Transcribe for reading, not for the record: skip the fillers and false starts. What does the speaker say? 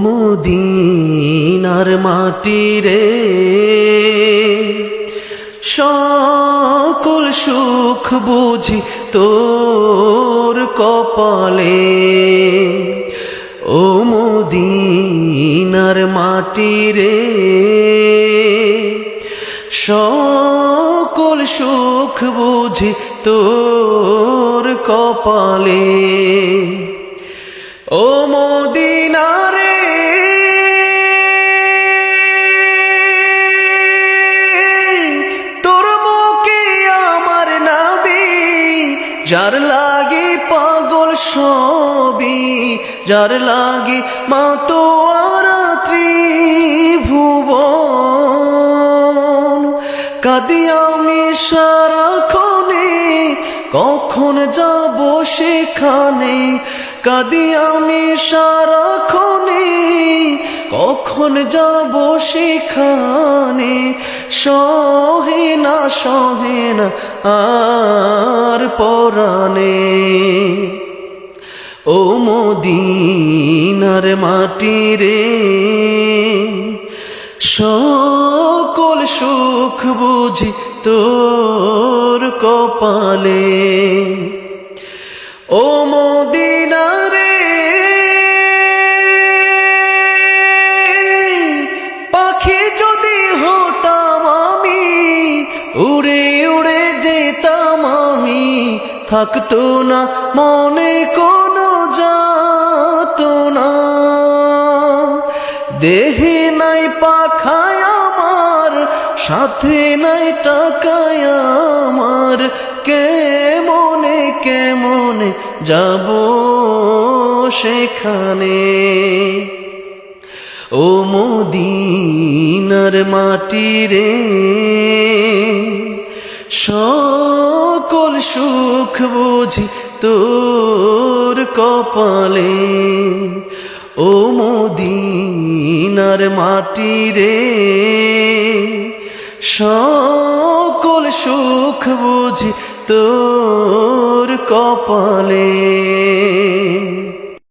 মদিনার মাটি রে, সকল সুখ বুঝি তোর কপালে। ও মদিনার মাটি রে, সকল সুখ বুঝি তোর কপালে। ও মদিনা রে, তোর মুখে আমার নবী, যার লাগি পাগল সবই, যার লাগি মাতোয়ারা ত্রিভুবন। কাঁদি আমি সারাক্ষণে, কখন যাব সেখানে। কাঁদি আমি সারাক্ষণে, কখন যাব সেখানে। সহে না আর পরাণে। ও মদিনার মাটি রে, সকল সুখ বুঝি তোর কপালে। ও মদিনা রে, পাখি যদি হতাম আমি, উড়ে উড়ে যেতাম আমি। থাকতো না মনে কোনো যাতনা, দেহে নাই পাখায় আমার, সাথে নাই টাকায় আমার। কেমনে কেমনে যাব সেখানে। ও মদিনার মাটি রে, সকল সুখ বুঝি তোর কপালে। ও মদিনার মাটি রে, সকল সুখ বুঝি তোর কপালে।